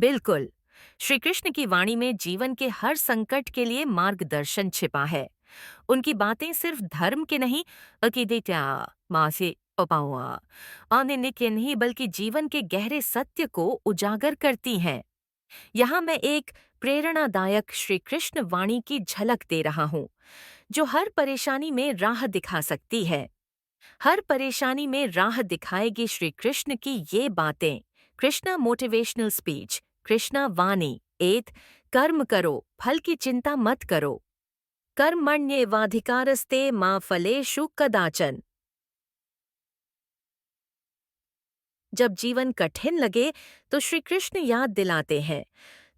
बिल्कुल। श्री कृष्ण की वाणी में जीवन के हर संकट के लिए मार्गदर्शन छिपा है। उनकी बातें सिर्फ धर्म के नहीं, अकिदित्या मासे अपावा आने के नहीं, बल्कि जीवन के गहरे सत्य को उजागर करती हैं। यहाँ मैं एक प्रेरणादायक श्री कृष्ण वाणी की झलक दे रहा हूँ, जो हर परेशानी में राह दिखा सकती है। हर परेशानी में राह दिखाएगी श्री कृष्ण की ये बातें। कृष्णा मोटिवेशनल स्पीच, कृष्णा वाणी एत, कर्म करो, फल की चिंता मत करो। कर्मण्येवाधिकारस्ते मा फलेषु कदाचन। जब जीवन कठिन लगे तो श्री कृष्ण याद दिलाते हैं,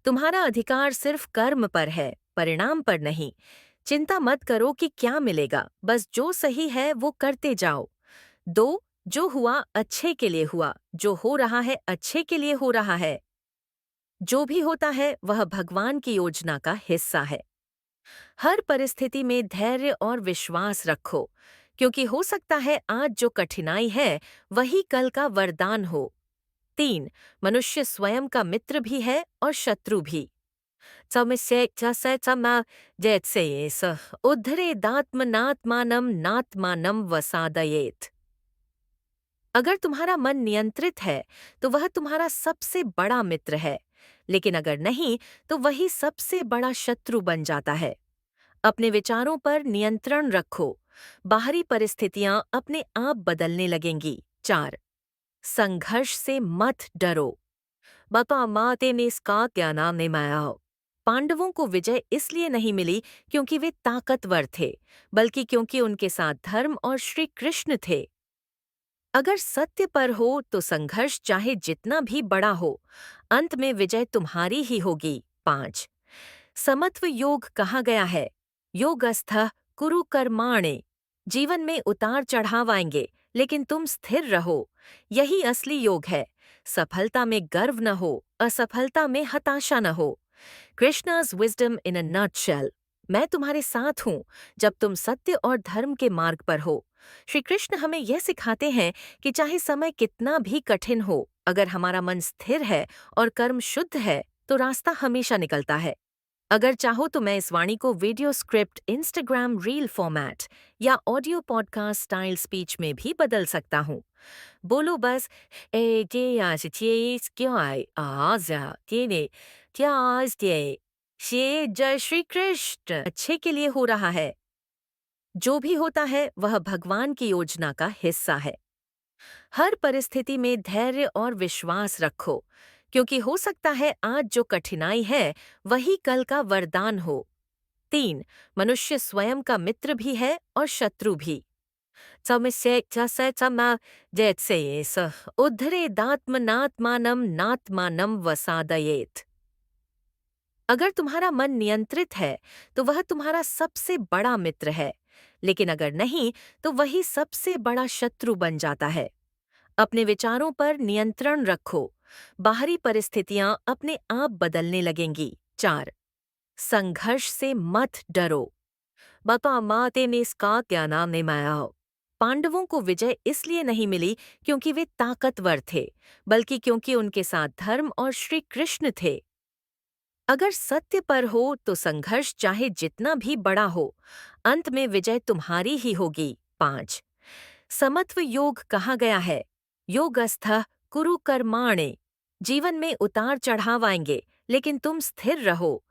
तुम्हारा अधिकार सिर्फ कर्म पर है, परिणाम पर नहीं। चिंता मत करो कि क्या मिलेगा, बस जो सही है वो करते जाओ। दो, जो हुआ अच्छे के लिए हुआ, जो हो रहा है अच्छे के लिए हो रहा है। जो भी होता है वह भगवान की योजना का हिस्सा है। हर परिस्थिति में धैर्य और विश्वास रखो, क्योंकि हो सकता है आज जो कठिनाई है वही कल का वरदान हो। तीन, मनुष्य स्वयं का मित्र भी है और शत्रु भी। उद्धरेदात्मनात्मानं नात्मानं वसादयेत्। अगर तुम्हारा मन नियंत्रित है तो वह तुम्हारा सबसे बड़ा मित्र है, लेकिन अगर नहीं तो वही सबसे बड़ा शत्रु बन जाता है। अपने विचारों पर नियंत्रण रखो, बाहरी परिस्थितियां अपने आप बदलने लगेंगी। चार, संघर्ष से मत डरो। बता माते ने इसका क्या नाम ने माया। पांडवों को विजय इसलिए नहीं मिली क्योंकि वे ताकतवर थे, बल्कि क्योंकि उनके साथ धर्म और श्री कृष्ण थे। अगर सत्य पर हो तो संघर्ष चाहे जितना भी बड़ा हो, अंत में विजय तुम्हारी ही होगी। पांच, समत्व योग कहा गया है, योगस्थः कुरु कर्माणे। जीवन में उतार चढ़ाव आएंगे, लेकिन तुम स्थिर रहो। यही असली योग है। सफलता में गर्व न हो, असफलता में हताशा न हो। कृष्णा's विजडम इन अ नटशेल। मैं तुम्हारे साथ हूँ जब तुम सत्य और धर्म के मार्ग पर हो। श्री कृष्ण हमें यह सिखाते हैं कि चाहे समय कितना भी कठिन हो, अगर हमारा मन स्थिर है और कर्म शुद्ध है तो रास्ता हमेशा निकलता है। अगर चाहो तो मैं इस वाणी को video script, Instagram reel format या ऑडियो पॉडकास्ट स्टाइल स्पीच में भी बदल सकता हूँ। बोलो बस ए जे आज चेस क्यों आए आजा तेरे क्या आज दे शे जय श्री कृष्ण अच्छे के लिए हो रहा है। जो भी होता है वह भगवान की योजना का हिस्सा है। हर परिस्थिति में धैर्य और विश्वास रखो, क्योंकि हो सकता है आज जो कठिनाई है वही कल का वरदान हो। तीन, मनुष्य स्वयं का मित्र भी है और शत्रु भी। उद्धरेदात्मनात्मानं नात्मानं वसादयेत्। अगर तुम्हारा मन नियंत्रित है तो वह तुम्हारा सबसे बड़ा मित्र है, लेकिन अगर नहीं तो वही सबसे बड़ा शत्रु बन जाता है। अपने विचारों पर नियंत्रण रखो, बाहरी परिस्थितियां अपने आप बदलने लगेंगी। चार, संघर्ष से मत डरो। बता माते ने इसका क्या नाम ने माया। पांडवों को विजय इसलिए नहीं मिली क्योंकि वे ताकतवर थे, बल्कि क्योंकि उनके साथ धर्म और श्री कृष्ण थे। अगर सत्य पर हो तो संघर्ष चाहे जितना भी बड़ा हो, अंत में विजय तुम्हारी ही होगी। पांच, समत्व योग कहा गया है, योगस्थः कुरु कर्माणे। जीवन में उतार चढ़ाव आएंगे, लेकिन तुम स्थिर रहो।